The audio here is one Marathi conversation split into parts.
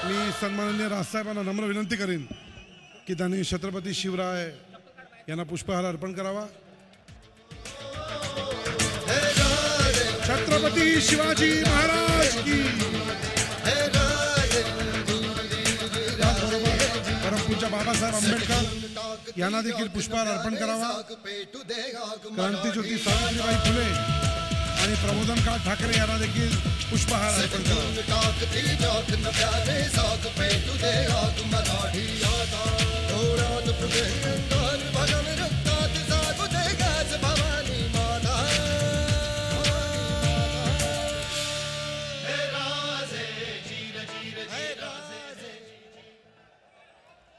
मी सन्माननीय राजसाहेबांना नम्र विनंती करेन की त्यांनी छत्रपती शिवराय यांना पुष्पहार अर्पण करावा। छत्रपती शिवाजी महाराज की। परमपूज्य बाबासाहेब आंबेडकर यांना देखील पुष्पहार अर्पण करावा। क्रांतिज्योती सावित्रीबाई फुले आणि प्रबोधनकार ठाकरे यांना देखील पुष्पहार अर्पण करावा।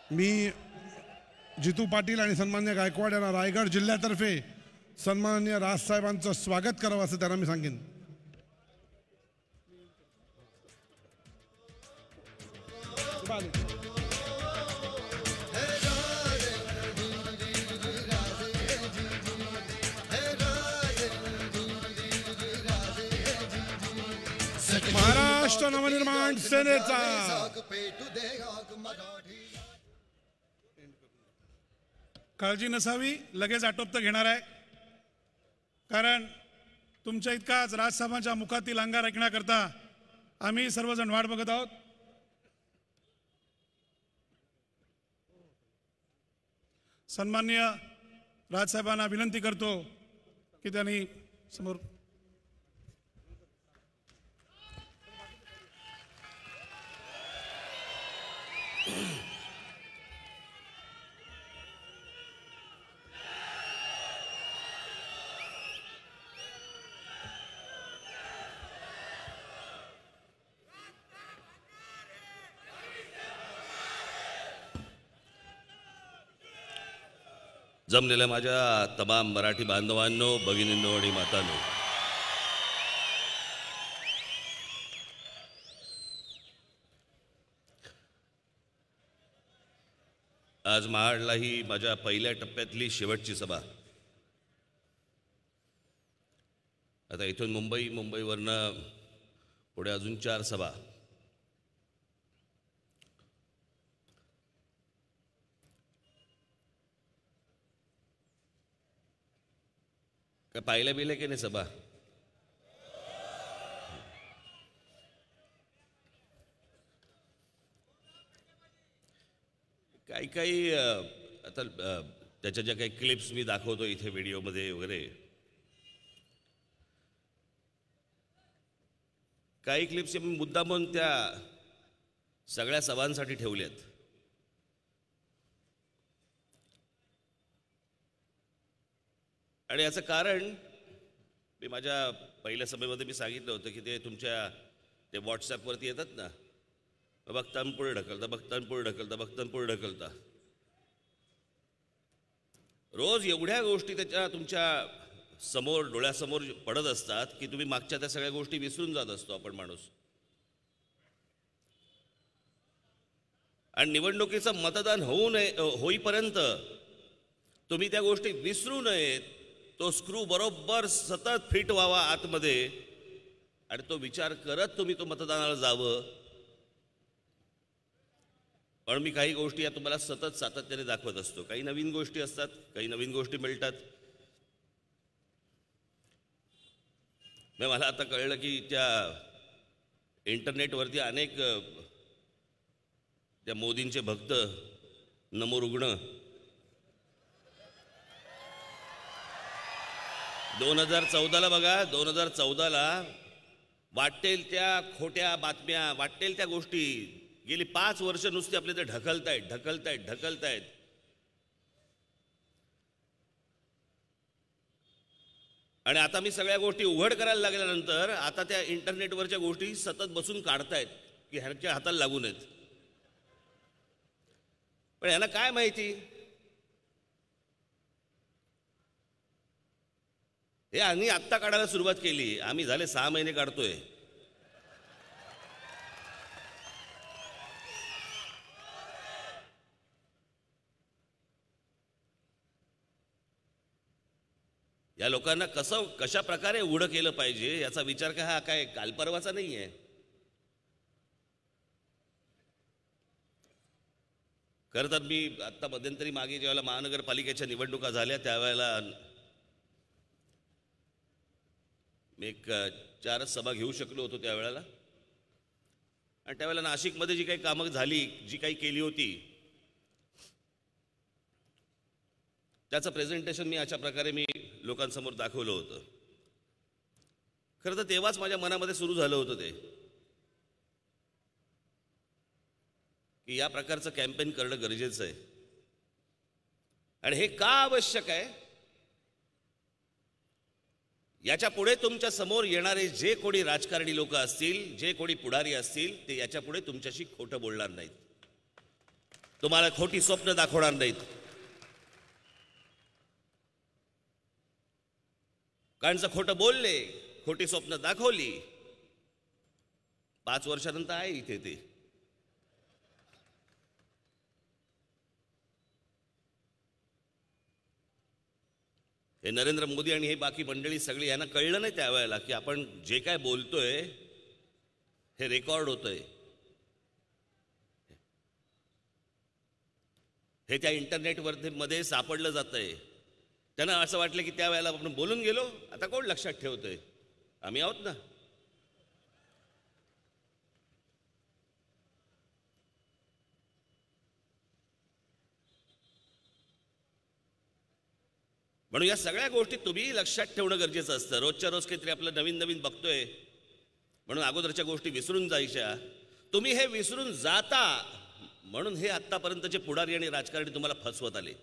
मी जितू पाटील आणि सन्मान्य गायकवाड यांना रायगड जिल्ह्यातर्फे सन्माननीय राजसाहेबांचं स्वागत करावं असं त्यांना मी सांगेन। महाराष्ट्र नवनिर्माण सेनेचा काळजी नसावी, लगेच आटोपतं घेणार आहे, कारण तुमच्या इतकाच राजसाहेबांच्या मुखातील अंगार ऐकण्याकरता आम्ही सर्वजण वाट बघत आहोत। सन्माननीय राजसाहेबांना विनंती करतो की त्यांनी समोर जमलेल्या माझ्या तमाम मराठी बांधवांनो, भगिनींनो आणि मातांनो, आज महाडला ही माझ्या पहिल्या टप्प्यातली शेवटची सभा। आता इथून मुंबईवरनं पुढे अजून 4 सभा। काय पाहिल्या बिल्या की नाही सभा? काही आता त्याच्या ज्या काही क्लिप्स मी दाखवतो इथे व्हिडिओमध्ये वगैरे, काही क्लिप्स मी मुद्दामून त्या सगळ्या सभांसाठी ठेवल्यात। आणि याचं कारण मी माझ्या पहिल्या सभेमध्ये मी सांगितलं होतं की ते तुमच्या ते व्हॉट्सॲपवरती येतात ना, बघतान पुढे ढकलता, बघतान पुढे ढकलता, बघतान पुढे ढकलता, रोज एवढ्या गोष्टी त्याच्या तुमच्या समोर डोळ्यासमोर पडत असतात की तुम्ही मागच्या त्या सगळ्या गोष्टी विसरून जात असतो आपण माणूस। आणि निवडणुकीचं मतदान होईपर्यंत तुम्ही त्या गोष्टी विसरू नयेत, तो स्क्रू बरोबर सतत फिट व्हावा आतमध्ये आणि तो विचार करत तुम्ही तो मतदानाला जावं। पण मी काही गोष्टी या तुम्हाला सतत सातत्याने दाखवत असतो। काही नवीन गोष्टी असतात, काही नवीन गोष्टी मिळतात। मला आता कळलं की त्या इंटरनेटवरती अनेक त्या मोदींचे भक्त नमो रुग्ण 2014ला बघा, 2014ला वाटेल त्या खोट्या बातम्या, वाटेल त्या गोष्टी गेली 5 वर्ष नुसते आपले ते ढकलतायत। आणि आता मी सगळ्या गोष्टी उघड करायला लागल्यानंतर आता त्या इंटरनेटवरच्या गोष्टी सतत बसून काढतायत की ह्यांच्या हाताला लागू नयेत। पण यांना काय माहिती, हे आम्ही आत्ता काढायला सुरुवात केली, आम्ही झाले 6 महिने काढतोय। या लोकांना कशा प्रकारे उघडं केलं पाहिजे याचा विचार हा काय कालपरवाचा नाही आहे। खरं तर मी आत्ता मध्यंतरी मागे ज्यावेळेला महानगरपालिकेच्या निवडणुका झाल्या त्यावेळेला मी एक 4च सभा घेऊ शकलो होतो त्यावेळेला. आणि त्यावेळेला नाशिकमध्ये जी काही कामं झाली, जी काही केली होती, त्याचं प्रेझेंटेशन मी अशा प्रकारे मी लोकांसमोर दाखवलं होतं. खरं तर तेव्हाच माझ्या मनामध्ये सुरू झालं होतं ते की या प्रकारचं कॅम्पेन करणं गरजेचं आहे. आणि हे का आवश्यक आहे, याच्या पुढे तुमच्या समोर येणारे जे कोणी राजकारणी लोक असतील, जे कोणी पुढारी असतील, ते याच्या पुढे तुमच्याशी खोटं बोलणार नाहीत, तुम्हाला खोटी स्वप्न दाखवणार नाहीत. कारण जर खोटं बोलले, खोटी स्वप्न दाखवली, 5 वर्षानंतर आहे इथे ते. हे नरेंद्र मोदी आणि हे बाकी मंडळी सगळी यांना कळलं नाही त्यावेळेला की आपण जे काय बोलतोय हे रेकॉर्ड होतंय, हे त्या इंटरनेटवर मध्ये सापडलं जातंय. त्यांना असं वाटलं की त्यावेळेला आपण बोलून गेलो, आता कोण लक्षात ठेवतोय, आम्ही आहोत ना. म्हणून या सगळ्या गोष्टी तुम्ही लक्षात ठेवणं गरजेचं असतं. रोजच्या रोज काहीतरी आपलं नवीन नवीन बघतोय म्हणून अगोदरच्या गोष्टी विसरून जायच्या. तुम्ही हे विसरून जाता म्हणून हे आत्तापर्यंतचे पुढारी आणि राजकारणी तुम्हाला फसवत आले.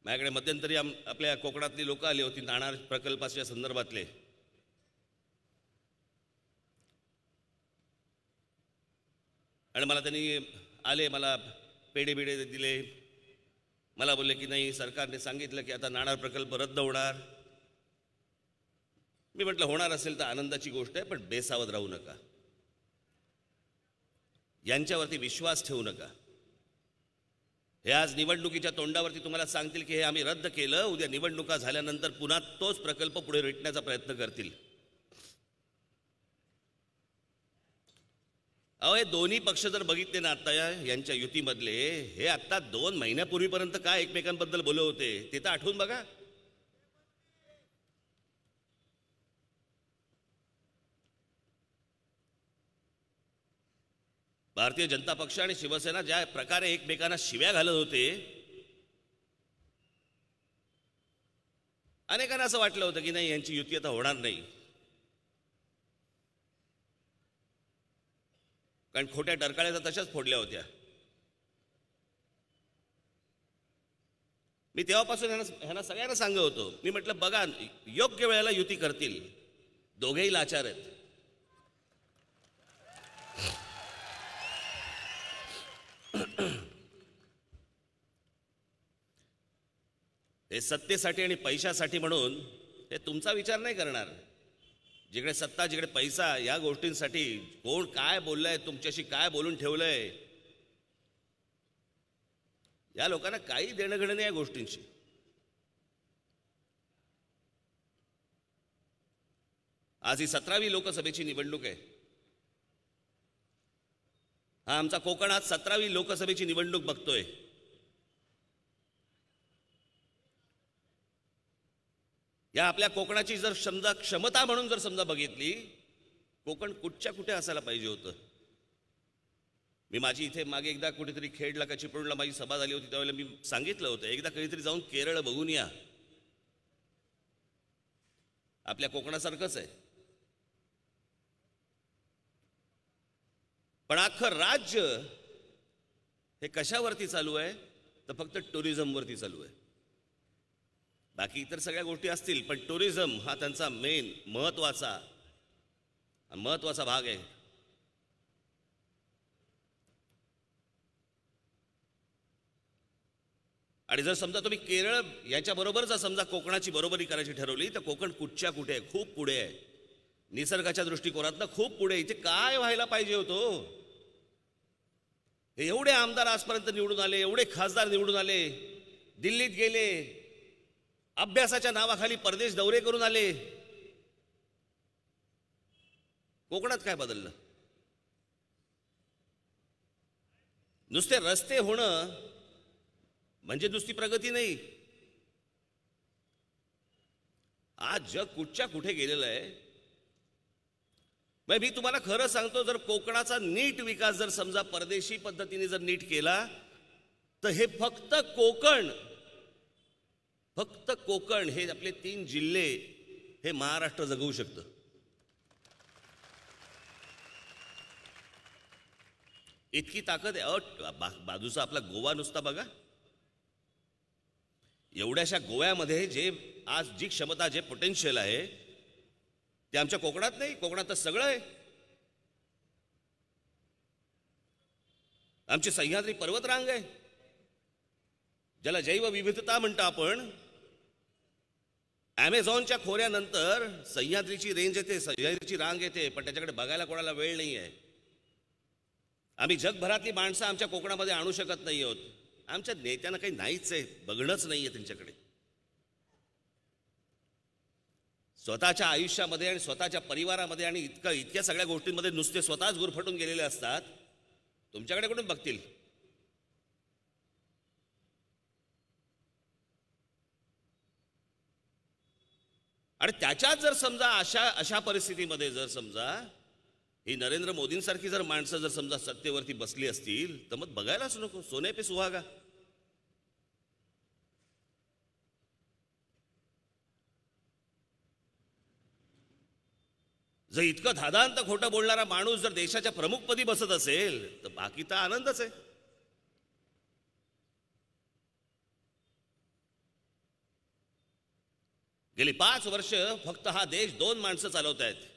माझ्याकडे मध्यंतरी आपल्या कोकणातली लोक आली होती नाणार प्रकल्पाच्या संदर्भातले. आणि मला त्यांनी आले, मला पेढे बिडे दिले. मला बोलले की नाही, सरकारने सांगितलं की आता नाणार प्रकल्प रद्द होणार. मी म्हटलं होणार असेल तर आनंदाची गोष्ट आहे, पण बेसावध राहू नका, यांच्यावरती विश्वास ठेवू नका. हे आज निवडणुकीच्या तोंडावरती तुम्हाला सांगतील की हे आम्ही रद्द केलं, उद्या निवडणुका झाल्यानंतर पुन्हा तोच प्रकल्प पुढे रेटण्याचा प्रयत्न करतील. अहो, हे दोन्ही पक्ष जर बघितले ना आता यांच्या युतीमधले, हे आता 2 महिन्यापूर्वीपर्यंत काय एकमेकांबद्दल बोलत होते ते तर आठवून बघा. भारतीय जनता पक्ष आणि शिवसेना ज्या प्रकारे एकमेकांना शिव्या घालत होते, अनेकांना असं वाटलं होतं की नाही यांची युती आता होणार नाही. कारण खोट्या डरकाळ्या तर तशाच फोडल्या होत्या. मी तेव्हापासून ह्यांना सगळ्यांना सांगत होतो, मी म्हटलं बघा योग्य वेळेला युती करतील, दोघेही लाचार आहेत. हे सत्तेसाठी आणि पैशासाठी म्हणून हे तुमचा विचार नाही करणार. जिकडे सत्ता, जिकडे पैसा, या गोष्टींसाठी कोण काय बोललंय, तुमच्याशी काय बोलून ठेवलंय, या लोकांना काही देणं घेणं नाही या गोष्टींशी. आज ही 17वी लोकसभेची निवडणूक आहे. हा आमचा कोकण आज 17वी लोकसभेची निवडणूक बघतोय. या आपल्या कोकणाची जर समजा क्षमता म्हणून जर समजा बघितली, कोकण कुठच्या कुठे असायला पाहिजे होतं. मी माझी इथे मागे एकदा कुठेतरी खेडला का चिपळूणला माझी सभा झाली होती, त्यावेळेला मी सांगितलं होतं एकदा कधीतरी जाऊन केरळ बघून या, आपल्या कोकणासारखंच आहे. पण अख्खं राज्य हे कशावरती चालू आहे, तर फक्त टुरिझमवरती चालू आहे. बाकी इतर सगळ्या गोष्टी असतील, पण टुरिझम हा त्यांचा मेन महत्वाचा भाग आहे. आणि जर समजा तुम्ही केरळ याच्या बरोबर जर समजा कोकणाची बरोबरी करायची ठरवली, तर कोकण कुठच्या कुठे आहे, खूप पुढे आहे. निसर्गाच्या दृष्टिकोनातनं खूप पुढे. इथे काय व्हायला पाहिजे होतं. हे एवढे आमदार आजपर्यंत निवडून आले, एवढे खासदार निवडून आले, दिल्लीत गेले, अभ्यासाच्या नावाखाली परदेश दौरे करून आले. कोकणात काय बदललं? नुसते रस्ते होणं म्हणजे नुसती प्रगती नाही. आज जग कुठच्या कुठे गेलेलं आहे. मी तुम्हाला खरं सांगतो, जर कोकणाचा नीट विकास जर समजा परदेशी पद्धतीने जर नीट केला तर हे फक्त कोकण हे आपले 3 जिल्हे हे महाराष्ट्र जगवू शकतं. इतकी ताकद आहे. बाजूचा आपला गोवा नुसता बघा. एवढ्याशा गोव्यामध्ये जे आज जी क्षमता, जे पोटेन्शियल आहे ते आमच्या कोकणात नाही. कोकणात तर सगळं आहे. आमची सह्याद्री पर्वतरांग आहे, ज्याला जैवविविधता म्हणतो आपण. ॲमेझॉनच्या खोऱ्यानंतर सह्याद्रीची रेंज येते, सह्याद्रीची रांग येते, पण त्याच्याकडे बघायला कोणाला वेळ नाही आहे. आम्ही जगभरातली माणसं आमच्या कोकणामध्ये आणू शकत नाही आहोत. आमच्या नेत्यांना काही नाहीच आहे, बघणंच नाही आहे त्यांच्याकडे. स्वतःच्या आयुष्यामध्ये आणि स्वतःच्या परिवारामध्ये आणि इतक्या सगळ्या गोष्टींमध्ये नुसते स्वतःच गुरफटून गेलेले असतात. तुमच्याकडे कुठून बघतील? आणि त्याच्यात जर समजा अशा परिस्थितीमध्ये जर समजा ही नरेंद्र मोदींसारखी जर माणसं जर समजा सत्तेवरती बसली असतील तर मग बघायलाच नको, सोने पे सुहागा. जर इतकं धादांत खोटं बोलणारा माणूस जर देशाच्या प्रमुखपदी बसत असेल तर बाकी तर आनंदच आहे. गेली 5 वर्ष फक्त हा देश 2 माणसं चालवत आहेत.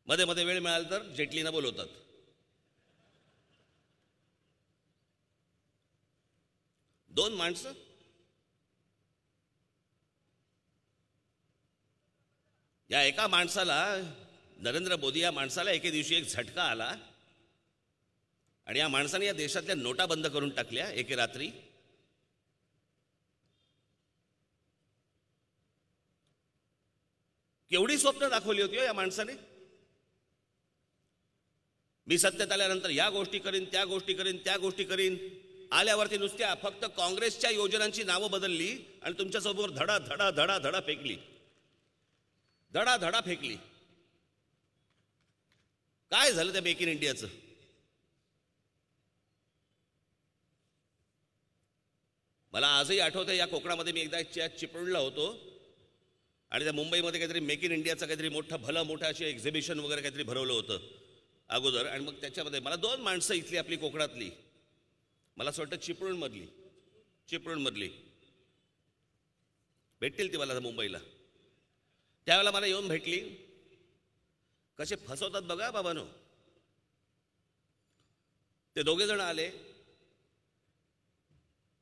मध्ये मध्ये वेळ मिळाला तर जेटलीना बोलवतात. दोन माणसं. या एका माणसाला, नरेंद्र मोदी या माणसाला एके दिवशी एक झटका आला आणि या माणसाने या देशातल्या नोटा बंद करून टाकल्या एके रात्री. केवढी स्वप्न दाखवली होती या माणसाने. मी सत्तेत आल्यानंतर या गोष्टी करीन, त्या गोष्टी करीन, त्या गोष्टी करीन. आल्यावरती नुसत्या फक्त काँग्रेसच्या योजनांची नावं बदलली आणि तुमच्यासमोर धडा धडा धडा धडा फेकली. धडा धडा फेकली. काय झालं त्या मेक इन इंडियाचं? मला आजही आठवतं, या कोकणामध्ये मी एकदा चिपळूणला होतो आणि त्या मुंबईमध्ये काहीतरी मेक इन इंडियाचं काहीतरी मोठं अशी एक्झिबिशन वगैरे काहीतरी भरवलं होतं अगोदर. आणि मग त्याच्यामध्ये मला 2 माणसं इथली आपली कोकणातली, मला असं वाटतं चिपळूणमधली भेटतील ती मला मुंबईला. त्यावेळेला मला येऊन भेटली. कसे फसवतात बघा बाबांनो. ते 2 जण आले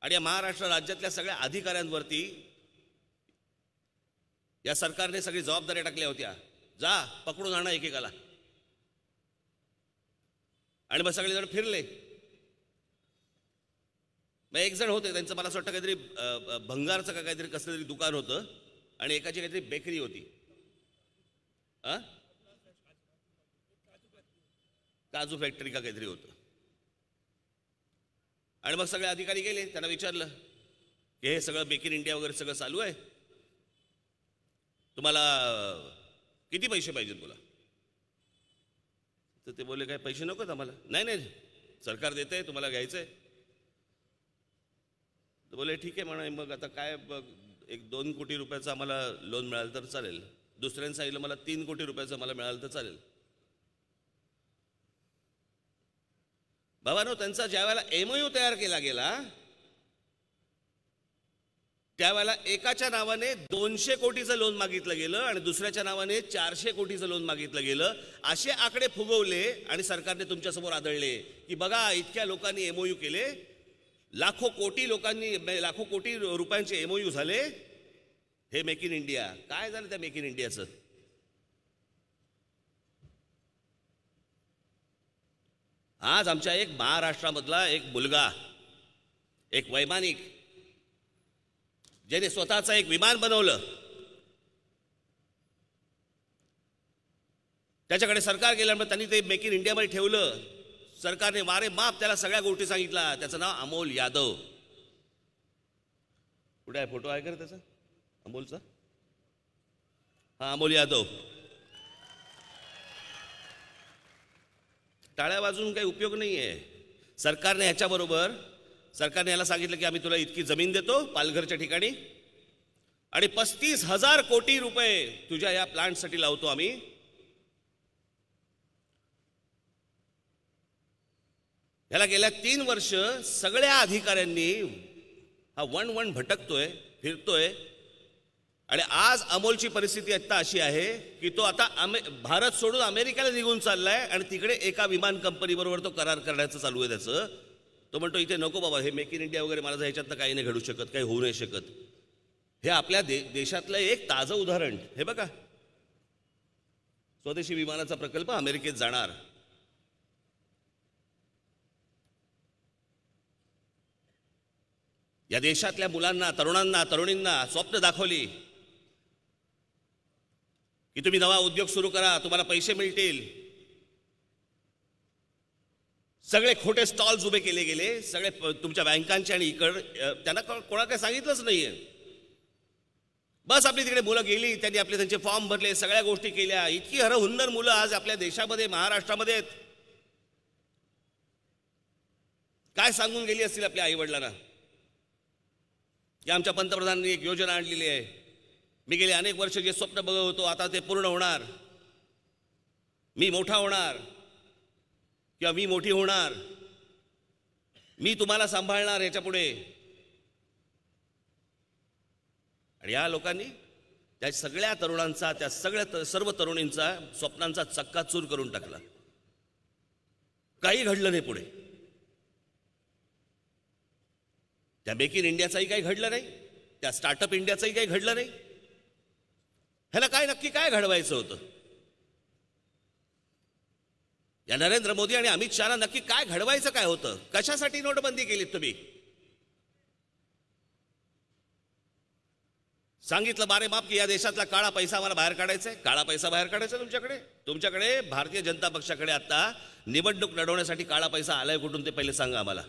आणि या महाराष्ट्र राज्यातल्या सगळ्या अधिकाऱ्यांवरती या सरकारने सगळी जबाबदारी टाकल्या होत्या. जा पकडून आणा एकेकाला. आणि मग सगळेजण फिरले. मग एक जण होते, त्यांचं मला असं वाटतं काहीतरी भंगारचं का काहीतरी कसलं तरी दुकान होतं आणि एकाची काहीतरी बेकरी होती. काजू फॅक्टरी का काहीतरी होतं. आणि मग सगळे अधिकारी गेले, त्यांना विचारलं की हे सगळं मेक इन इंडिया वगैरे सगळं चालू आहे, तुम्हाला किती पैसे पाहिजेत बोला. तर ते बोलले काय पैसे नकोत आम्हाला. नाही सरकार देत आहे, तुम्हाला घ्यायचं आहे. तर बोले ठीक आहे म्हणा. मग आता काय, 1-2 कोटी रुपयाचं आम्हाला लोन मिळालं तर चालेल. दुसऱ्यांनी सांगितलं मला 3 कोटी रुपयाचं मला मिळालं तर चालेल. बाबांनो, त्यांचा ज्यावेळेला MOU तयार केला गेला त्यावेळेला एकाच्या नावाने 200 कोटीचं लोन मागितलं गेलं आणि दुसऱ्याच्या नावाने 400 कोटीचं लोन मागितलं गेलं. असे आकडे फुगवले आणि सरकारने तुमच्यासमोर आदळले की बघा इतक्या लोकांनी MOU केले, लाखो कोटी रुपयांचे MOU झाले. हे मेक इन इंडिया. काय झालं त्या मेक इन इंडियाचं? आज आमच्या एक महाराष्ट्रामधला एक मुलगा, एक वैमानिक, ज्याने स्वतःचं एक विमान बनवलं, त्याच्याकडे सरकार गेल्यामुळे त्यांनी ते मेक इन इंडियामध्ये ठेवलं. सरकारने वारे माप त्याला सगळ्या गोष्टी सांगितल्या. त्याचं नाव अमोल यादव. कुठे आहे फोटो, आहे का त्याचा अमोलचा? हा, अमोल यादव. टाळ्या वाजून काही उपयोग नाही आहे. सरकारने याला सांगितलं की आम्ही तुला इतकी जमीन देतो पालघरच्या ठिकाणी आणि 35,000 कोटी रुपये तुझ्या या प्लांटसाठी लावतो आम्ही. याला गेल्या 3 वर्ष सगळ्या अधिकाऱ्यांनी हा वन भटकतोय, फिरतोय आणि आज अमोलची परिस्थिती आता अशी आहे की तो आता भारत सोडून अमेरिकेला निघून चाललाय आणि तिकडे एका विमान कंपनी बरोबर तो करार करण्याचं चालू आहे त्याचं. तो म्हणतो इथे नको बाबा, हे मेक इन इंडिया वगैरे मला ह्याच्यातनं काही नाही घडू शकत, काही होऊ नाही शकत. हे आपल्या देशातलं एक ताजं उदाहरण. हे बघा, स्वदेशी विमानाचा प्रकल्प अमेरिकेत जाणार. या देशातल्या मुलांना, तरुणांना, तरुणींना स्वप्न दाखवली की तुम्ही नवा उद्योग सुरू करा, तुम्हाला पैसे मिळतील. सगळे खोटे स्टॉल्स उभे केले गेले, सगळे तुमच्या बँकांचे, आणि त्यांना कोणा काय सांगितलंच नाहीये. बस आपली तिकडे मुलं गेली, त्यांनी आपले त्यांचे फॉर्म भरले, सगळ्या गोष्टी केल्या. इतकी हरहुन्नर मुलं आज आपल्या देशामध्ये, महाराष्ट्रामध्ये आहेत. काय सांगून गेली असतील आपल्या आई वडिलांना की आमच्या पंतप्रधानांनी एक योजना आणलेली आहे, मी गेले अनेक वर्ष जे स्वप्न बघत होतो आता ते पूर्ण होणार, मी मोठा होणार किंवा मी मोठी होणार, मी तुम्हाला सांभाळणार याच्या पुढे. आणि या लोकांनी त्या सगळ्या तरुणांचा, त्या सर्व तरुणींचा स्वप्नांचा चक्काचूर करून टाकला. काही घडलं नाही पुढे. त्या मेक इन इंडियाचाही काही घडलं नाही, त्या स्टार्टअप इंडियाचाही काही घडलं नाही. ह्याला काय नक्की काय घडवायचं होतं? या नरेंद्र मोदी आणि अमित शहाना नक्की काय घडवायचं काय होतं? कशासाठी नोटबंदी केली तुम्ही? सांगितलं बारे माप की या देशातला काळा पैसा आम्हाला बाहेर काढायचा आहे. काळा पैसा बाहेर काढायचा तुमच्याकडे भारतीय जनता पक्षाकडे आता निवडणूक लढवण्यासाठी काळा पैसा आलाय कुठून ते पहिले सांगा आम्हाला.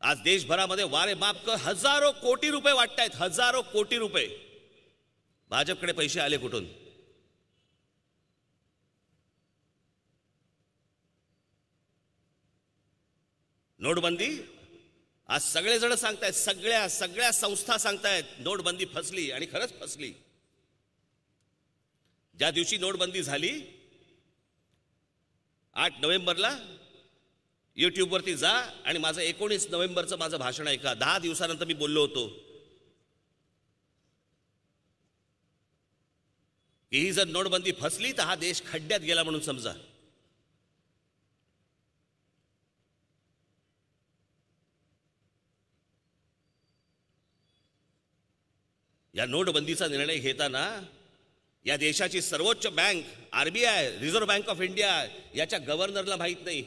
आज देशभरामध्ये वारे माप हजारो कोटी रुपये वाटतायत, हजारो कोटी रुपये. भाजपकडे पैसे आले कुठून? नोटबंदी. आज सगळेजण सांगतायत, सगळ्या संस्था सांगतायत नोटबंदी फसली, आणि खरंच फसली. ज्या दिवशी नोटबंदी झाली 8 नोव्हेंबरला यूट्यूबवरती जा आणि माझं 19 नोव्हेंबरचं माझं भाषण ऐका. 10 दिवसानंतर मी बोललो होतो की ही जर नोटबंदी फसली तर हा देश खड्ड्यात गेला म्हणून समजा. या नोटबंदीचा निर्णय घेताना या देशाची सर्वोच्च bank RBI, reserve bank of India, याच्या गव्हर्नरला माहीत नाही,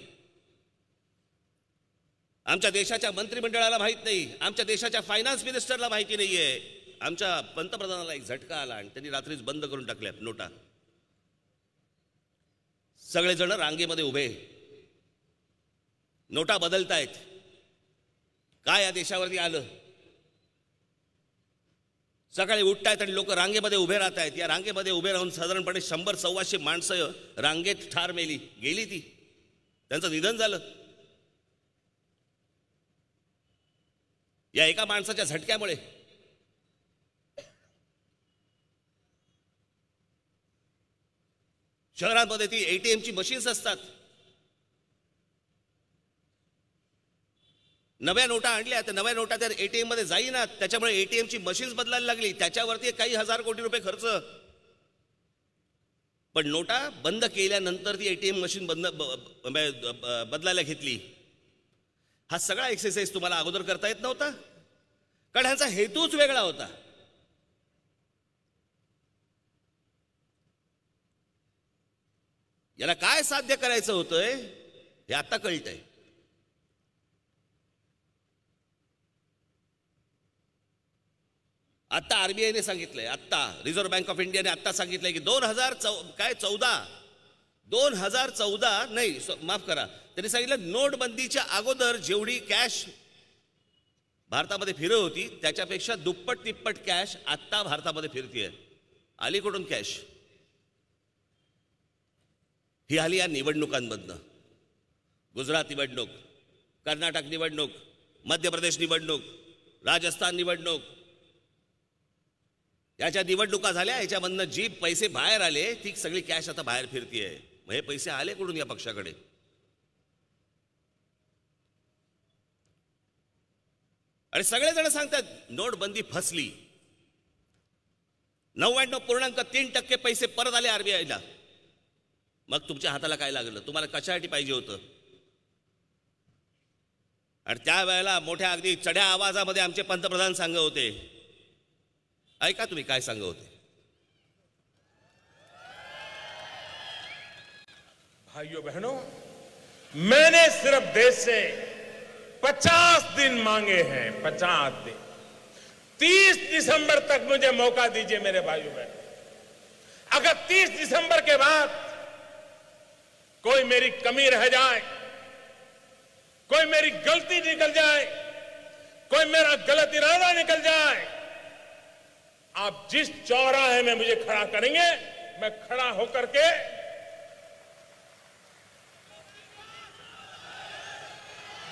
आमच्या देशाच्या मंत्रिमंडळाला माहीत नाही, आमच्या देशाच्या फायनान्स मिनिस्टरला माहिती नाहीये. आमच्या पंतप्रधानाला एक झटका आला आणि त्यांनी रात्रीच बंद करून टाकल्या नोटा. सगळेजण रांगेमध्ये उभे, नोटा बदलतायत. काय या देशावरती आलं? सकाळी उठतायत आणि लोक रांगेमध्ये उभे राहत आहेत. या रांगेमध्ये उभे राहून साधारणपणे 100-125 माणसं रांगेत ठार गेली ती, त्यांचं निधन झालं. या एका माणसाच्या झटक्यामुळे. शहरांमध्ये ती ATMची मशीन्स असतात. नव्या नोटा आणल्या, त्या नव्या नोटा त्या ATM मध्ये जाईनात, त्याच्यामुळे ATMची मशीन्स बदलायला लागली. त्याच्यावरती काही हजार कोटी रुपये खर्च. पण नोटा बंद केल्यानंतर ती ATM मशीन बदलायला घेतली. हा सगळा एक्सरसाइज तुम्हाला अगोदर करता येत नव्हता, कारण ह्याचा हेतूच वेगळा होता. याला काय साध्य करायचं होतंय हे आता कळतंय. आता RBIने सांगितलंय, आता रिझर्व्ह बँक ऑफ इंडियाने आता सांगितलंय की 2014 2014 नाही, माफ करा, त्यांनी सांगितलं नोटबंदीच्या अगोदर जेवढी कॅश भारतामध्ये फिरत होती त्याच्यापेक्षा दुप्पट तिप्पट कॅश आत्ता भारतामध्ये फिरतीये. आली कुठून कॅश? ही आली या निवडणुकांमधनं. गुजरात निवडणूक, कर्नाटक निवडणूक, मध्य प्रदेश निवडणूक, राजस्थान निवडणूक, याच्या निवडणुका झाल्या. याच्यामधनं जी पैसे बाहेर आले ती सगळी कॅश आता बाहेर फिरतीये. मग हे पैसे आले कुठून या पक्षाकडे? आणि सगळेजण सांगतात नोटबंदी फसली. 99.3% पैसे परत आले आरबीआयला. मग तुमच्या हाताला काय लागलं? तुम्हाला कशासाठी पाहिजे होतं? आणि त्यावेळेला मोठ्या अगदी चढ्या आवाजामध्ये आमचे पंतप्रधान सांगत होते, ऐका तुम्ही काय सांगत होते. भाइयों बहनों, मैंने सिर्फ देश से 50 दिन मांगे हैं, 50 दिन. 30 दिसंबर तक मुझे मौका दीजिए मेरे भाइयों बहनों. अगर 30 दिसंबर के बाद कोई मेरी कमी रह जाए, कोई मेरी गलती निकल जाए, कोई मेरा गलत इरादा निकल जाए, आप जिस चौराहे में मुझे खड़ा करेंगे मैं खड़ा होकर के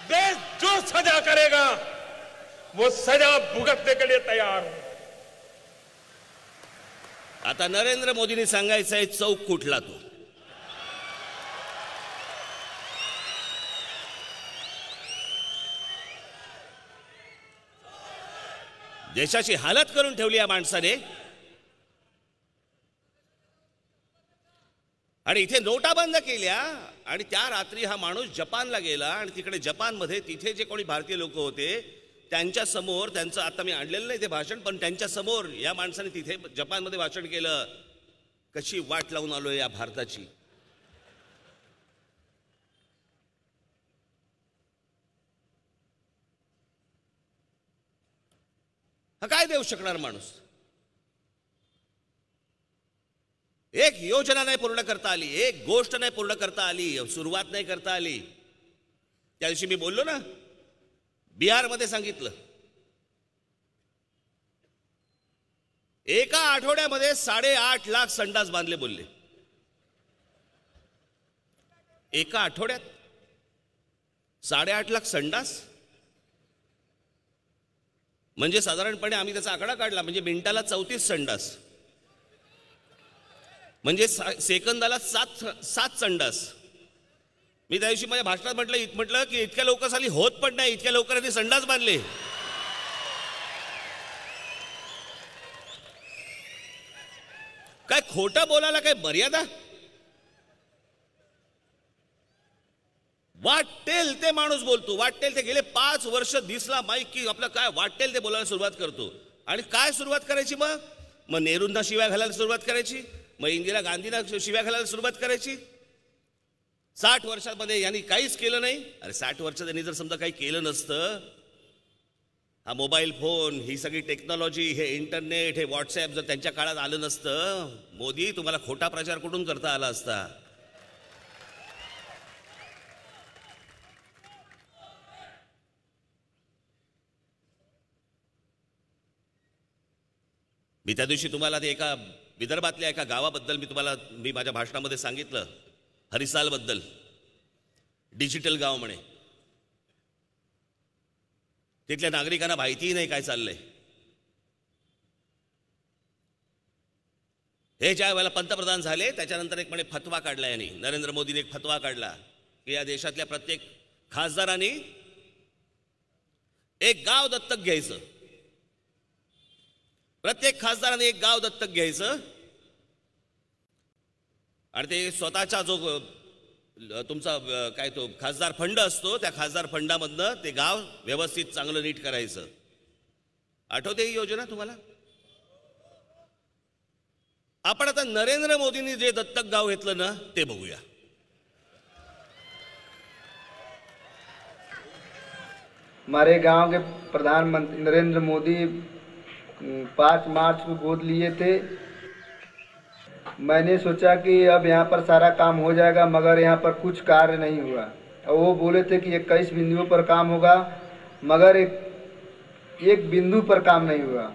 देश जो सजा करेगा वो सजा भुगतने के लिए तैयार हूं. आता नरेंद्र मोदींनी सांगायचं आहे चौक कुठला तो. देशाची हालत करून ठेवली या माणसाने. आणि इथे नोटा बंद केल्या आणि त्या रात्री हा माणूस जपानला गेला आणि तिकडे जपानमध्ये तिथे जे कोणी भारतीय लोक होते त्यांच्या समोर, त्यांचं आता मी आणलेलं नाही ते भाषण, पण त्यांच्या समोर या माणसाने तिथे जपानमध्ये भाषण केलं. कशी वाट लावून आलोय या भारताची. हा काय देऊ शकणार माणूस? एक योजना नाही पूर्ण करता आली, एक गोष्ट नाही पूर्ण करता आली, सुरुवात नाही करता आली. त्या दिवशी मी बोललो ना, बिहारमध्ये सांगितलं एका आठवड्यामध्ये 8.5 लाख संडास बांधले बोलले. एका आठवड्यात 8.5 लाख संडास म्हणजे साधारणपणे आम्ही त्याचा आकडा काढला म्हणजे मिनिटाला 34 संडास म्हणजे सेकंदाला 7 संडास. मी त्या दिवशी माझ्या भाषणात म्हटलं की इतक्या लवकर साली होत पण नाही, इतक्या लवकर यांनी संडास बांधले. काय खोटं बोलायला काय मर्यादा? वाटेल ते माणूस बोलतो, वाटेल ते. गेले 5 वर्ष दिसला माईक की आपलं काय वाटेल ते बोलायला सुरुवात करतो. आणि काय सुरुवात करायची? मग नेहरूंना शिव्या घालायला सुरुवात करायची, मग इंदिरा गांधींना शिव्या घालायला सुरुवात करायची. 60 वर्षांमध्ये यांनी काहीच केलं नाही. अरे 60 वर्षात त्यांनी जर समजा काही केलं नसतं, हा मोबाईल फोन, ही सगळी टेक्नॉलॉजी, हे इंटरनेट, हे व्हॉट्सॲप जर त्यांच्या काळात आलं नसतं, मोदी तुम्हाला खोटा प्रचार कुठून करता आला असता? मी त्या दिवशी तुम्हाला ते एका विदर्भातल्या एका गावाबद्दल मी माझ्या भाषणामध्ये सांगितलं, हरिसालबद्दल. डिजिटल गाव म्हणे. तिथल्या नागरिकांना माहितीही नाही काय चाललंय. हे ज्या वेळेला पंतप्रधान झाले त्याच्यानंतर एक म्हणे फतवा काढला यांनी, नरेंद्र मोदीने एक फतवा काढला की या देशातल्या प्रत्येक खासदारांनी एक गाव दत्तक घ्यायचं. प्रत्येक खासदाराने एक गाव दत्तक घ्यायचं आणि ते स्वतःचा जो तुमचा काय तो खासदार फंड असतो त्या खासदार फंडामधनं ते गाव व्यवस्थित चांगलं नीट करायचं. आठवते ही योजना तुम्हाला? आपण आता नरेंद्र मोदींनी जे दत्तक गाव घेतलं ना ते बघूया. हमारे गांव के प्रधानमंत्री नरेंद्र मोदी 5 मार्च को गोद लिए थे. मैंने सोचा कि अब यहाँ पर सारा काम हो जाएगा, मगर यहाँ पर कुछ कार्य नहीं हुआ। और वो बोले थे कि 21 बिंदुओं पर काम होगा, मगर एक बिंदु पर काम नहीं हुआ।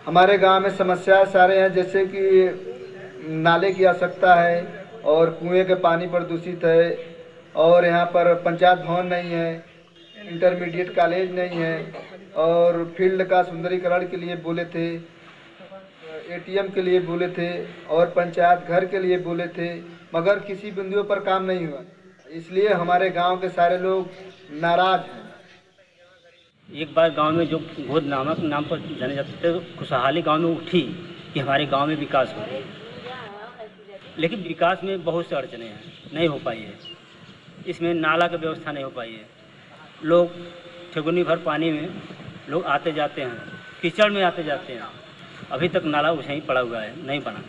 हमारे गांव में समस्या सारे हैं, जैसे कि नाले की आवश्यकता है और कुएं के पानी प्रदूषित है, और यहाँ पर पंचायत भवन नहीं है, इंटरमीडिएट कॉलेज नहीं है, और फील्ड का सुंदरीकरण के लिए बोले थे, एटीएम के लिए बोले थे, और पंचायत घर के लिए बोले थे, मगर किसी बिंदुओं पर काम नहीं हुआ। इसलिए हमारे गांव के सारे लोग नाराज हैं। एक बार गांव में जो गोद नामक नाम पर जाने जाते थे, खुशहाली गांव में उठी कि हमारे गांव में विकास हो, लेकिन विकास में बहुत से अड़चने हैं, नहीं हो पाई है। इसमें नाला की व्यवस्था नहीं हो पाई है। लोग ठेगुनी भर पानी में लोग आते जाते हैं, कीचड़ में आते जाते हैं। अभी तक नाला वैसे ही पड़ा हुआ है, नहीं बना।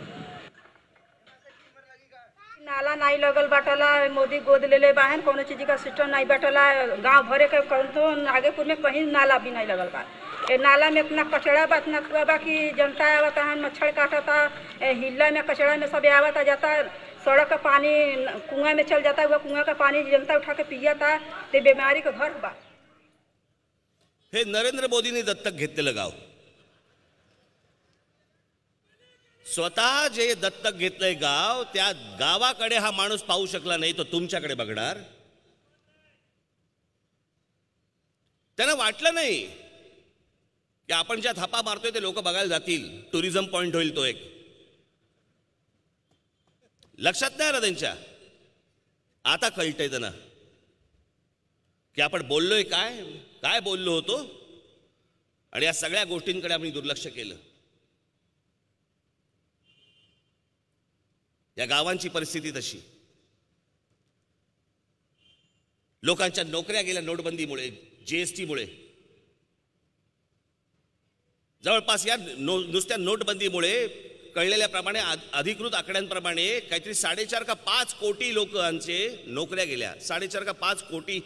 नाला नहीं लगल बाटला, मोदी गोद ले ले बाहन, कोनो चीज का सिस्टम नहीं बाटला। गांव भरे के तो आगेपुर में कहीं नाला भी नहीं लगल बा। ए नाला में इतना कचड़ा बा, इतना बा कि जनता आवता है, मच्छर काटता, हिल्ला में कचड़ा में सब आवता जाता। सड़क का पानी कुआं में चल जाता है, वह कुआं का पानी जनता उठा के पियाता, ते बीमारी का घर बा। हे नरेंद्र मोदींनी दत्तक घेतलेलं गाव, स्वतः जे दत्तक घेतलंय गाव, त्या गावाकडे हा माणूस पाहू शकला नाही, तो तुमच्याकडे बघणार। त्यांना वाटलं नाही की आपण ज्या थापा मारतोय ते लोक बघायला जातील, टुरिझम पॉइंट होईल तो एक। लक्षात नाही आलं त्यांच्या। आता कळतंय त्यांना की आपण बोललोय काय काय बोललो होतो, आणि या सगळ्या गोष्टींकडे आपण दुर्लक्ष केलं। या गावांची परिस्थिती तशी। लोकांच्या नोकऱ्या गेल्या नोटबंदीमुळे, जीएसटीमुळे। जवळपास या नुसत्या नोटबंदीमुळे कळलेल्याप्रमाणे, अधिकृत आकड्यांप्रमाणे काहीतरी 4.5 का 5 कोटी लोकांचे नोकऱ्या गेल्या। 4.5 का 5 कोटी,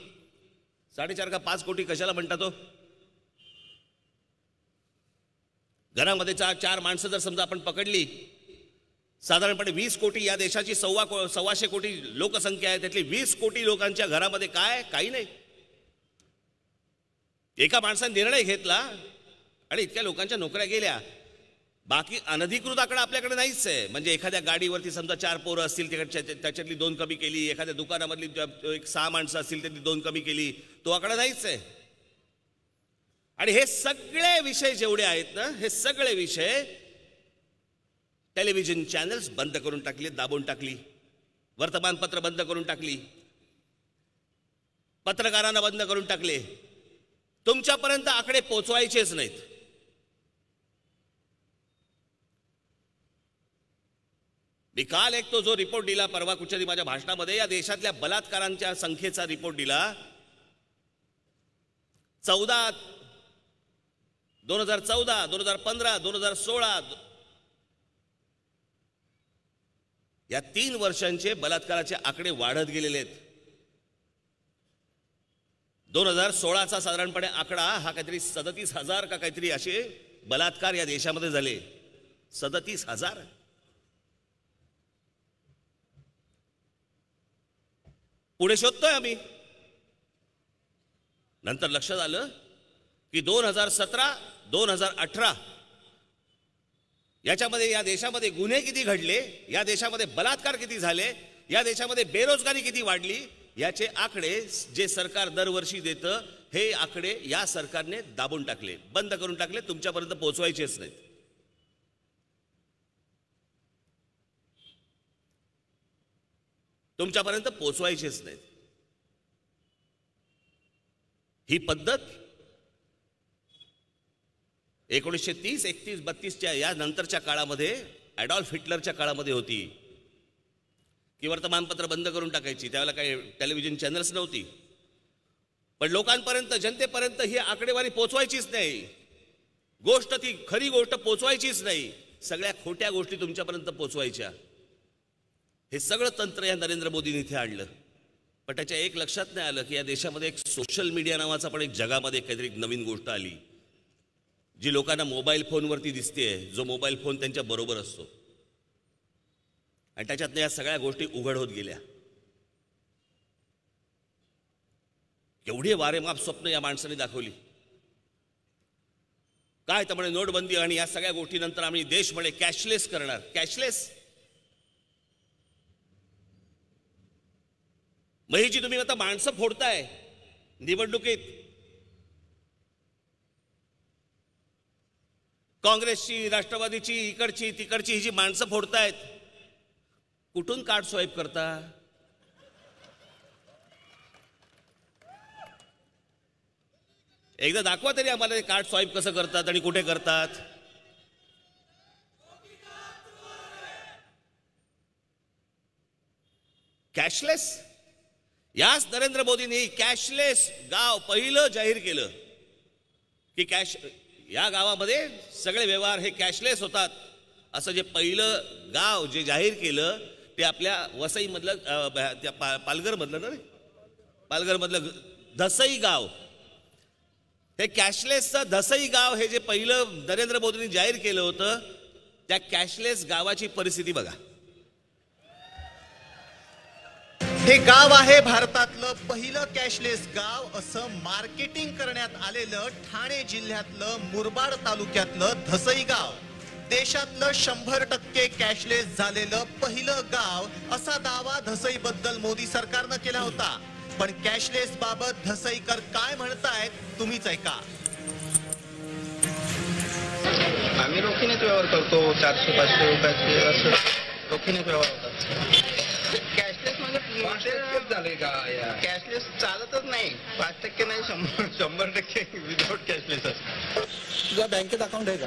4.5 का 5 कोटी कशाला म्हणतात तो? घरामध्ये 4 माणसं जर समजा आपण पकडली, साधारणपणे 20 कोटी या देशाची 1.25 कोटी लोकसंख्या आहे, त्यातली 20 कोटी लोकांच्या घरामध्ये काय? काही नाही। एका माणसाने निर्णय घेतला आणि इतक्या लोकांच्या नोकऱ्या गेल्या। बाकी अनधिकृत आकडा आपल्याकडे नाहीच आहे। म्हणजे एखाद्या गाडीवरती समजा 4 पोरं असतील, त्याच्यातली 2 कमी केली, एखाद्या दुकानामधली 6 माणसं असतील, त्यातली 2 कमी केली, तो आकडा नाहीच आहे। आणि हे सगळे विषय जेवढे आहेत ना, हे सगळे विषय टेलिव्हिजन चॅनल्स बंद करून टाकले, दाबून टाकली, वर्तमानपत्र बंद करून टाकली, पत्रकारांना बंद करून टाकले। तुमच्यापर्यंत आकडे पोहोचवायचेच नाहीत। मी काल एक तो जो रिपोर्ट दिला परवा कुठच्यातरी माझ्या भाषणामध्ये, या देशातल्या बलात्कारांच्या संख्येचा रिपोर्ट दिला। 2014, 2015, 2016 या 3 वर्षांचे बलात्काराचे आकडे वाढत गेलेले आहेत। 2016चा साधारणपणे आकडा हा काहीतरी 37,000 का काहीतरी असे बलात्कार या देशामध्ये झाले। 37,000। पुढे शोधतोय आम्ही। नंतर लक्षात आलं की 2017, 2018 याच्यामध्ये या देशामध्ये गुन्हे किती घडले, या देशामध्ये बलात्कार किती झाले, या देशामध्ये बेरोजगारी किती वाढली, याचे आकडे जे सरकार दरवर्षी देतं, हे आकडे या सरकारने दाबून टाकले, बंद करून टाकले। तुमच्यापर्यंत पोहोचवायचेच नाहीत। तुमच्यापर्यंत पोहोचवायचेच नाहीत। ही पद्धत 1930, 31, 32च्या या नंतरच्या काळामध्ये, ॲडॉल्फ हिटलरच्या काळामध्ये होती की वर्तमानपत्र बंद करून टाकायची। त्यावेळेला काही टेलिव्हिजन चॅनल्स नव्हती, पण लोकांपर्यंत, जनतेपर्यंत ही आकडेवारी पोहोचवायचीच नाही। गोष्ट ती खरी गोष्ट पोहोचवायचीच नाही, सगळ्या खोट्या गोष्टी तुमच्यापर्यंत पोहोचवायच्या। हे सगळं तंत्र या नरेंद्र मोदींनी इथे आणलं। पण त्याच्या एक लक्षात नाही आलं की या देशामध्ये एक सोशल मीडिया नावाचा पण एक जगामध्ये काहीतरी नवीन गोष्ट आली, जी लोकांना मोबाईल फोनवरती दिसते, जो मोबाईल फोन त्यांच्या बरोबर असतो। आणि त्याच्यातनं या सगळ्या गोष्टी उघड होत गेल्या. एवढी वारेमाप स्वप्न या माणसाने दाखवली. काय तर म्हणे नोटबंदी आणि या सगळ्या गोष्टीनंतर आम्ही देश म्हणे कॅशलेस करणार. कॅशलेस जी तुम्ही आता माणसं फोडताय निवडणुकीत, काँग्रेसची, राष्ट्रवादीची, इकडची तिकडची ही जी माणसं फोडतायत, कुठून कार्ड स्वाईप करता? एकदा दाखवा तरी आम्हाला कार्ड स्वाईप कसं करतात आणि कुठे करतात. कॅशलेस. याच नरेंद्र मोदींनी कॅशलेस गाव पहिलं जाहीर केलं की या गावामध्ये सगळे व्यवहार हे कॅशलेस होतात. असं जे पहिलं गाव जे जाहीर केलं ते आपल्या वसईमधलं त्या पालघरमधलं ना, पालघरमधलं धसई गाव. हे कॅशलेसचं धसई गाव हे जे पहिलं नरेंद्र मोदींनी जाहीर केलं होतं, त्या कॅशलेस गावाची परिस्थिती बघा. हे गाव आहे भारतातलं पहिलं कॅशलेस गाव असं मार्केटिंग करण्यात आलेलं ठाणे जिल्ह्यातलं मुरबाड तालुक्यातलं धसई गाव. देशातलं 100% कॅशलेस झालेलं पहिलं गाव असा दावा धसई बद्दल मोदी सरकारनं केला होता. पण कॅशलेस बाबत धसईकर काय म्हणतायत तुम्हीच ऐका. आम्ही रोखीनेच व्यवहार करतो. 400-500 रुपयाचे असं रोखीनेच व्यवहार होतात. कॅशलेस म्हणजे झाले का? कॅशलेस चालतच नाही. 5% नाही, 100% विदाउट कॅशलेस असतं. तुझ्या बँकेत अकाउंट आहे का?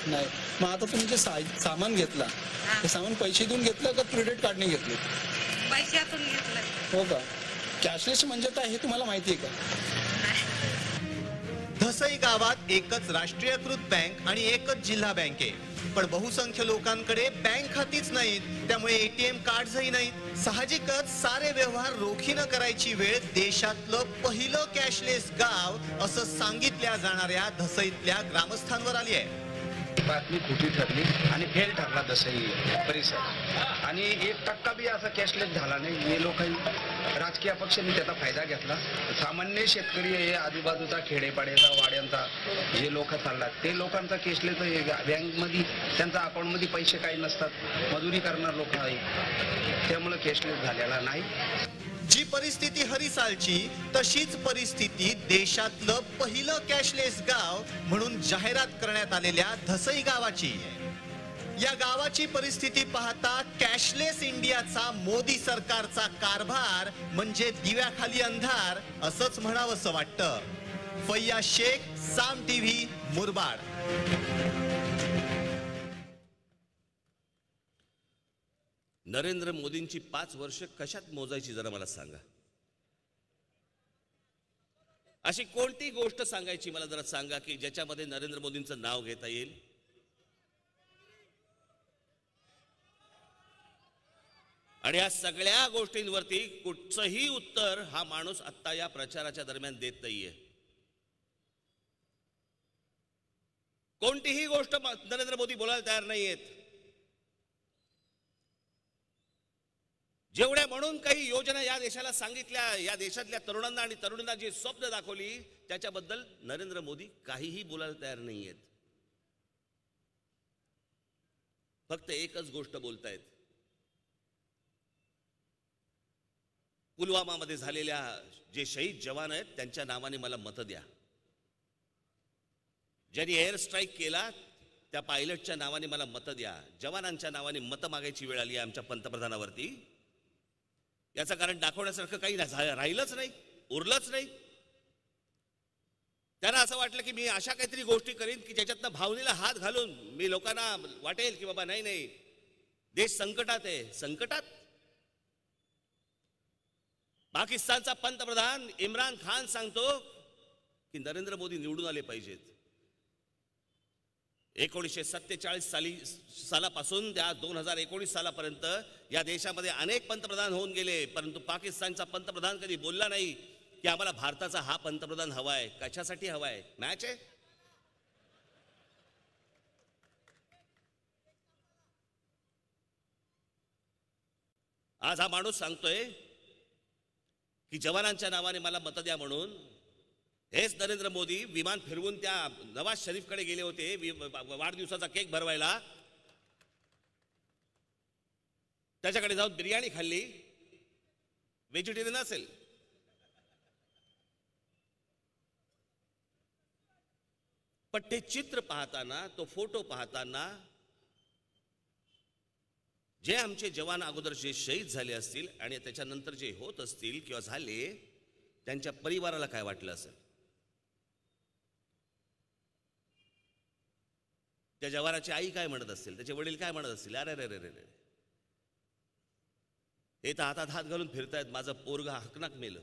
नाही. मग आता तुम्ही जे सामान घेतला ते सामान पैसे देऊन घेतलं का क्रेडिट कार्डने घेतलं? पैशातून घेतलं. हो का? कॅशलेस म्हणजे काय हे तुम्हाला माहिती आहे का? धसई गावात एकच राष्ट्रीयकृत बँक आणि एकच जिल्हा बँक आहे. पण बहुसंख्य लोकांकडे बँक खातीच नाहीत, त्यामुळे ATM कार्डही नाहीत. साहजिकच सारे व्यवहार रोखीनं करायची वेळ देशातलं पहिलं कॅशलेस गाव असं सांगितल्या जाणाऱ्या धसईतल्या ग्रामस्थांवर आली आहे. बातमी खोटी ठरली आणि फेल ठरला दसई परिसर. आणि 1% बी असा कॅशलेस झाला नाही. हे लोकांनी राजकीय पक्षांनी त्याचा फायदा घेतला. सामान्य शेतकरी हे आजूबाजूचा खेडेपाड्याचा वाड्यांचा जे लोक चालतात ते लोकांचा कॅशलेस बँकमध्ये त्यांच्या अकाउंटमध्ये पैसे काही नसतात. मजुरी करणार लोक आहे, त्यामुळे कॅशलेस झालेला नाही. जी परिस्थिती हरिसालची तशीच परिस्थिती देशातलं पहिलं कॅशलेस गाव म्हणून जाहिरात करण्यात आलेल्या धसई गावाची. या गावाची परिस्थिती पाहता कॅशलेस इंडियाचा मोदी सरकारचा कारभार म्हणजे दिव्याखाली अंधार असंच म्हणावंसं वाटतं. फैयाज शेख, साम टीव्ही, मुरबाड. नरेंद्र मोदींची 5 वर्ष कशात मोजायची जरा मला सांगा. अशी कोणती गोष्ट सांगायची मला जरा सांगा की ज्याच्यामध्ये नरेंद्र मोदींचं नाव घेता येईल. आणि या सगळ्या गोष्टींवरती कुठचंही उत्तर हा माणूस आत्ता या प्रचाराच्या दरम्यान देत नाहीये. कोणतीही गोष्ट नरेंद्र मोदी बोलायला तयार नाहीयेत. जेवढ्या म्हणून काही योजना या देशाला सांगितल्या, या देशातल्या तरुणांना आणि तरुणींना जी स्वप्न दाखवली त्याच्याबद्दल नरेंद्र मोदी काहीही बोलायला तयार नाहीयेत. फक्त एकच गोष्ट बोलतायत. पुलवामामध्ये झालेल्या जे शहीद जवान आहेत त्यांच्या नावाने मला मतं द्या. ज्यांनी एअर स्ट्राईक केला त्या पायलटच्या नावाने मला मतं द्या. जवानांच्या नावाने मतं मागायची वेळ आली आहे आमच्या पंतप्रधानावरती. याचं कारण दाखवण्यासारखं काही राहिलंच नाही, उरलंच नाही. त्यांना असं वाटलं की मी अशा काहीतरी गोष्टी करीन की ज्याच्यातनं भावनेला हात घालून मी लोकांना वाटेल की बाबा नाही नाही देश संकटात आहे. संकटात पाकिस्तानचा पंतप्रधान इम्रान खान सांगतो की नरेंद्र मोदी निवडून आले पाहिजेत. 1947 सालापासून त्या 2019 सालापर्यंत या देशामध्ये अनेक पंतप्रधान होऊन गेले, परंतु पाकिस्तानचा पंतप्रधान कधी बोलला नाही की आम्हाला भारताचा हा पंतप्रधान हवाय. कशासाठी हवाय? मॅच आहे. आज हा माणूस सांगतोय की जवानांच्या नावाने मला मत द्या म्हणून. हेच नरेंद्र मोदी विमान फिरवून त्या नवाज शरीफकडे गेले होते वाढदिवसाचा केक भरवायला. त्याच्याकडे जाऊन बिर्याणी खाल्ली. व्हेजिटेरियन असेल. पण ते चित्र पाहताना, तो फोटो पाहताना, जे आमचे जवान अगोदर जे शहीद झाले असतील आणि त्याच्यानंतर जे होत असतील किंवा झाले, त्यांच्या परिवाराला काय वाटलं असेल? त्या जवानाची आई काय म्हणत असतील, त्याचे वडील काय म्हणत असतील? अरे रे रे रे रे, हे तर हातात हात घालून फिरतायत, माझं पोरगा हकनाक मेलं.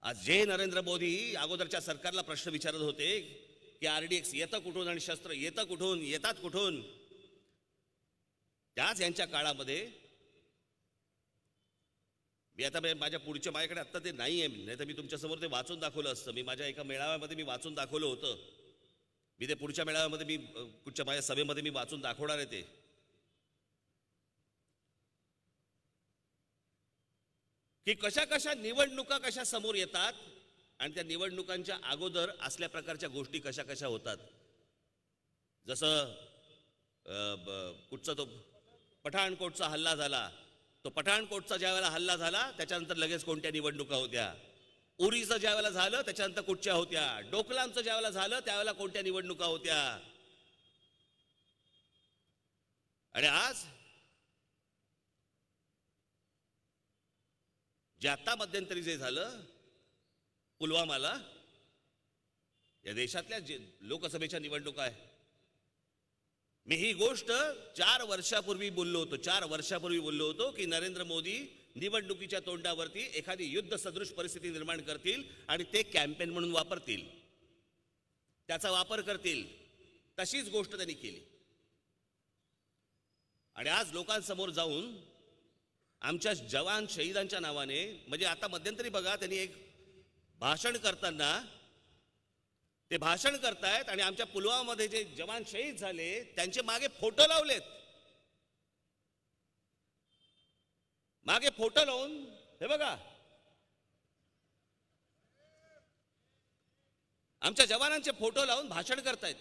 आज जे नरेंद्र मोदी अगोदरच्या सरकारला प्रश्न विचारत होते की RDX येतं कुठून आणि शस्त्र येतं कुठून, येतात कुठून, त्याच यांच्या काळामध्ये मी आता माझ्या पुढच्या माझ्याकडे आत्ता ते नाही आहे, नाही तर मी तुमच्यासमोर ते वाचून दाखवलं असतं. मी माझ्या एका मेळाव्यामध्ये मी वाचून दाखवलं होतं. मी ते पुढच्या मेळाव्यामध्ये मी पुढच्या माझ्या सभेमध्ये मी वाचून दाखवणार आहे. ते की कशा कशा निवडणुका कशा समोर येतात आणि त्या निवडणुकांच्या अगोदर असल्या प्रकारच्या गोष्टी कशा कशा होतात. जसं कुठचा तो पठाणकोटचा हल्ला झाला, तो पठाणकोटचा ज्या वेळेला हल्ला झाला त्याच्यानंतर लगेच कोणत्या निवडणुका होत्या. उरीचं ज्या वेळेला झालं त्याच्यानंतर कुठच्या होत्या. डोकलामचं ज्या वेळेला झालं त्यावेळेला कोणत्या निवडणुका होत्या. आणि आज जे आता मध्यंतरी जे झालं पुलवामाला, या देशातल्या जे लोकसभेच्या निवडणुका आहे. मी ही गोष्ट 4 वर्षापूर्वी बोललो होतो. 4 वर्षापूर्वी बोललो होतो की नरेंद्र मोदी निवडणुकीच्या तोंडावरती एखादी युद्ध सदृश परिस्थिती निर्माण करतील आणि ते कॅम्पेन म्हणून वापरतील, त्याचा वापर करतील. तशीच गोष्ट त्यांनी केली. आणि आज लोकांसमोर जाऊन आमच्या जवान शहीदांच्या नावाने, म्हणजे आता मध्यंतरी बघा त्यांनी एक भाषण करताना ते भाषण करतायत आणि आमच्या पुलवामामध्ये जे जवान शहीद झाले त्यांचे मागे फोटो लावलेत. मागे फोटो लावून हे बघा, आमच्या जवानांचे फोटो लावून भाषण करतायत.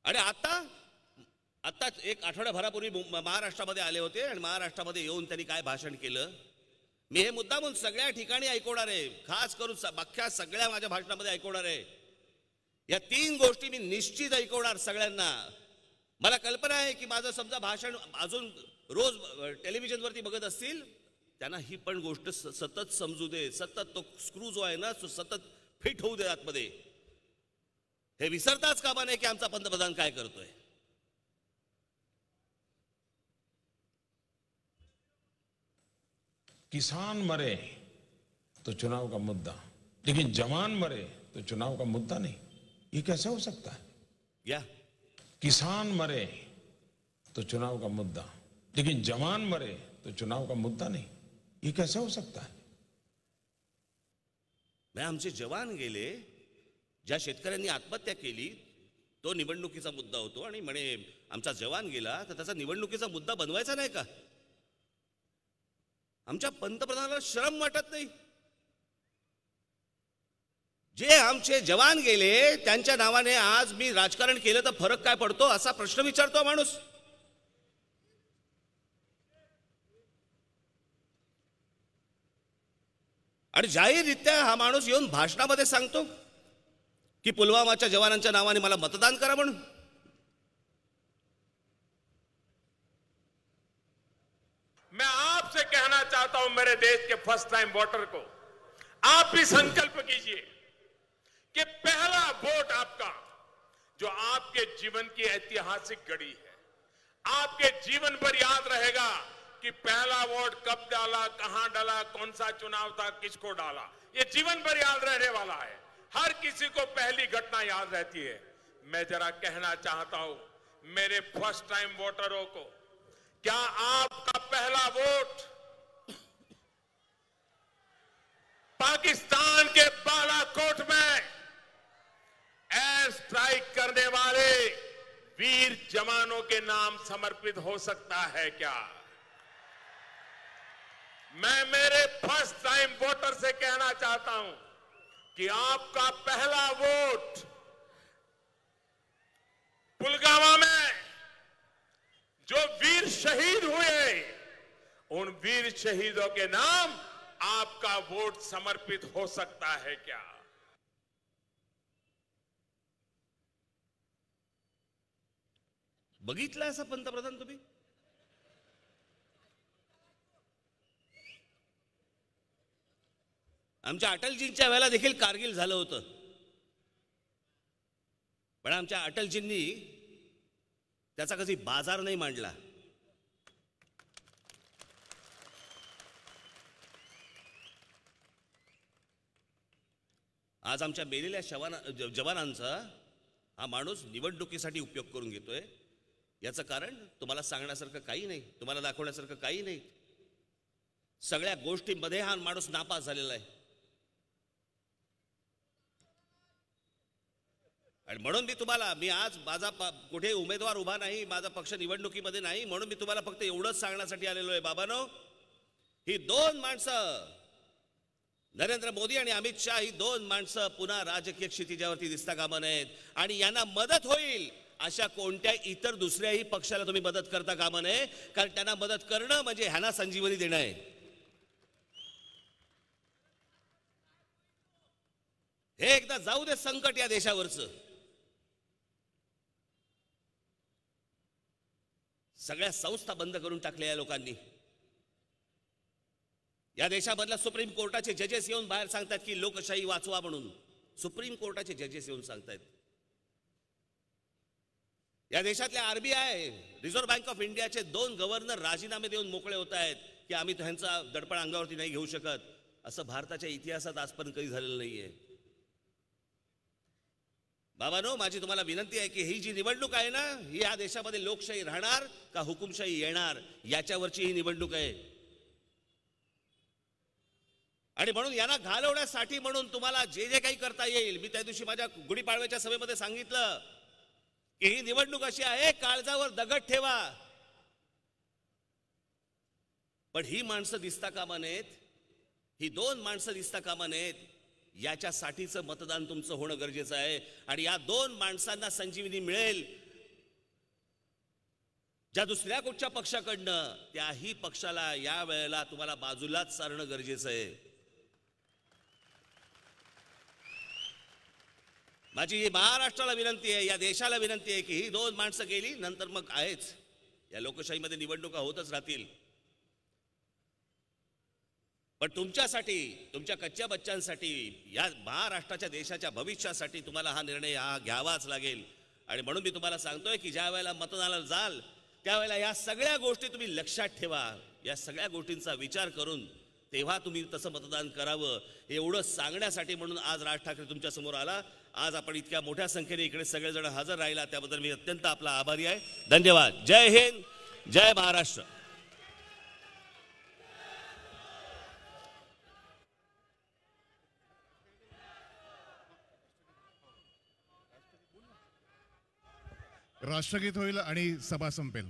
आणि आता एक आठवड्याभरापूर्वी महाराष्ट्रामध्ये आले होते आणि महाराष्ट्रामध्ये येऊन त्यांनी काय भाषण केलं मी हे मुद्दामून सगळ्या ठिकाणी ऐकवणार आहे. खास करून अख्ख्या सगळ्या माझ्या भाषणामध्ये ऐकवणार आहे. या 3 गोष्टी मी निश्चित ऐकवणार सगळ्यांना. मला कल्पना आहे की माझं समजा भाषण अजून रोज टेलिव्हिजनवरती बघत असतील, त्यांना ही पण गोष्ट सतत समजू दे, सतत तो स्क्रू जो आहे ना तो सतत फिट होऊ दे आतमध्ये. हे विसरताच कामा नये की आमचा पंतप्रधान काय करतोय. किसान मरे तो चुनाव का मुद्दा, लेकिन जवान मरे तो चुनाव का मुद्दा नहीं. ये कैसे हो सकता है? या किसान मरे तो चुनाव का मुद्दा, लेकिन जवान मरे तो चुनाव का मुद्दा नहीं. ये कैसे हो सकता है? मैं आमचे जवान गेले, ज्या शेतकऱ्यांनी आत्महत्या केली तो निवडणुकीचा मुद्दा होतो आणि म्हणे आमचा जवान गेला तर त्याचा निवडणुकीचा मुद्दा बनवायचा नाही का? आमच्या पंतप्रधानाला शरम वाटत नाही? जे आमचे जवान गेले त्यांच्या नावाने आज मी राजकारण केलं तर फरक काय पडतो असा प्रश्न विचारतो माणूस. आणि जाहीररित्या हा माणूस येऊन भाषणामध्ये सांगतो की पुलवामाच्या जवानांच्या नावाने मला मतदान करा म्हणून. मैं आपसे कहना चाहता हूं मेरे देश के फर्स्ट टाइम वोटर को, आप भी संकल्प कीजिए कि पहला वोट आपका, जो आपके जीवन की ऐतिहासिक घड़ी है, आपके जीवन भर याद रहेगा कि पहला वोट कब डाला, कहां डाला, कौन सा चुनाव था, किसको डाला. ये जीवन भर याद रहने वाला है. हर किसी को पहली घटना याद रहती है. मैं जरा कहना चाहता हूं मेरे फर्स्ट टाइम वोटरों को, क्या आपका पहला वोट पाकिस्तान जवानों के नाम समर्पित हो सकता है क्या? मैं मेरे फर्स्ट टाइम वोटर से कहना चाहता हूं कि आपका पहला वोट पुलवामा में जो वीर शहीद हुए, उन वीर शहीदों के नाम आपका वोट समर्पित हो सकता है क्या? बघितलं असं पंतप्रधान तुम्ही? आमच्या अटलजींच्या वेळेला देखील कारगिल झालं होतं, पण आमच्या अटलजींनी त्याचा कधी बाजार नाही मांडला. आज आमच्या मेलेल्या जवानांचा हा माणूस निवडणुकीसाठी उपयोग करून घेतोय. याचं कारण तुम्हाला सांगण्यासारखं काही नाही, तुम्हाला दाखवण्यासारखं काही नाही. सगळ्या गोष्टींमध्ये हा माणूस नापास झालेला आहे. आणि म्हणून मी आज माझा कुठे उमेदवार उभा नाही, माझा पक्ष निवडणुकीमध्ये नाही, म्हणून मी तुम्हाला फक्त एवढंच सांगण्यासाठी आलेलो आहे, बाबांनो, ही दोन माणसं, नरेंद्र मोदी आणि अमित शाह, ही दोन माणसं पुन्हा राजकीय क्षितिजावरती दिसता कामा नयेत. आणि यांना मदत होईल अशा कोणत्या इतर दुसऱ्याही पक्षाला तुम्ही मदत करता कामा नये, कारण त्यांना मदत करणं म्हणजे ह्यांना संजीवनी देणं आहे. हे एकदा जाऊ दे संकट या देशावरचं. सगळ्या संस्था बंद करून टाकल्या या लोकांनी. या देशामधल्या सुप्रीम कोर्टाचे जजेस येऊन बाहेर सांगतात की लोकशाही वाचवा म्हणून. सुप्रीम कोर्टाचे जजेस येऊन सांगतात. या देशातल्या आरबीआय, रिझर्व्ह बँक ऑफ इंडियाचे 2 गव्हर्नर राजीनामे देऊन मोकळे होत आहेत की आम्ही त्यांचा दडपण अंगावरती नाही घेऊ शकत. असं भारताच्या इतिहासात आजपर्यंत कधी झालेलं नाहीये. बाबांनो, माझी तुम्हाला विनंती आहे की ही जी निवडणूक आहे ना, ही या देशामध्ये लोकशाही राहणार का हुकुमशाही येणार याच्यावरची ही निवडणूक आहे. आणि म्हणून यांना घालवण्यासाठी म्हणून तुम्हाला जे जे काही करता येईल, मी त्या दिवशी माझ्या गुढीपाडव्याच्या सभेमध्ये सांगितलं की ही निवडणूक अशी आहे, काळजावर दगड ठेवा. पण ही माणसं दिसता कामा नयेत, ही 2 माणसं दिसता कामा नयेत. याच्यासाठीचं मतदान तुमचं होणं गरजेचं आहे. आणि या 2 माणसांना संजीवनी मिळेल ज्या दुसऱ्या कुठच्या पक्षाकडनं, त्याही पक्षाला या वेळेला तुम्हाला बाजूलाच सारणं गरजेचं आहे. माझी ही महाराष्ट्राला विनंती आहे, या देशाला विनंती आहे की ही 2 माणसं गेली नंतर मग आहेच, या लोकशाहीमध्ये निवडणुका होतच राहतील. पण तुमच्यासाठी, तुमच्या कच्च्या बच्चांसाठी, या महाराष्ट्राच्या देशाच्या भविष्यासाठी तुम्हाला हा निर्णय घ्यावाच लागेल. आणि म्हणून मी तुम्हाला सांगतोय की ज्या वेळेला मतदानाला जाल त्यावेळेला या सगळ्या गोष्टी तुम्ही लक्षात ठेवा. या सगळ्या गोष्टींचा विचार करून तेव्हा तुम्ही तसं मतदान करावं, एवढं सांगण्यासाठी म्हणून आज राज ठाकरे तुमच्या समोर आला. आज आपण इतक्या मोठ्या संख्येने इकडे सगळेजण हजर राहिला त्याबद्दल मी अत्यंत आपला आभारी आहे. धन्यवाद. जय हिंद, जय महाराष्ट्र. राष्ट्रगीत होईल आणि सभा संपेल.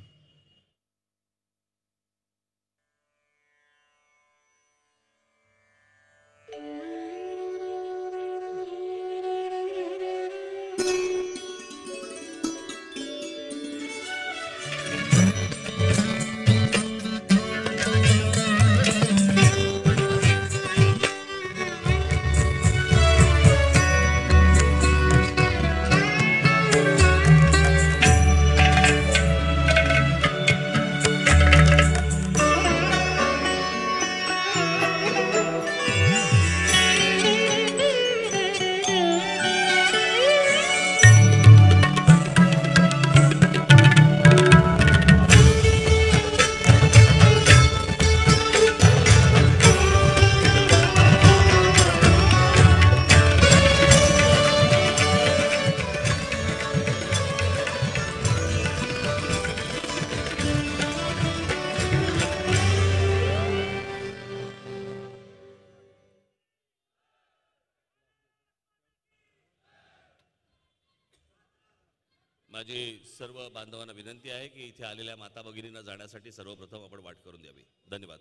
माझी सर्व बांधवांना विनंती आहे की इथे आलेल्या माता भगिनींना जाण्यासाठी सर्वप्रथम आपण वाट करून द्यावी. धन्यवाद.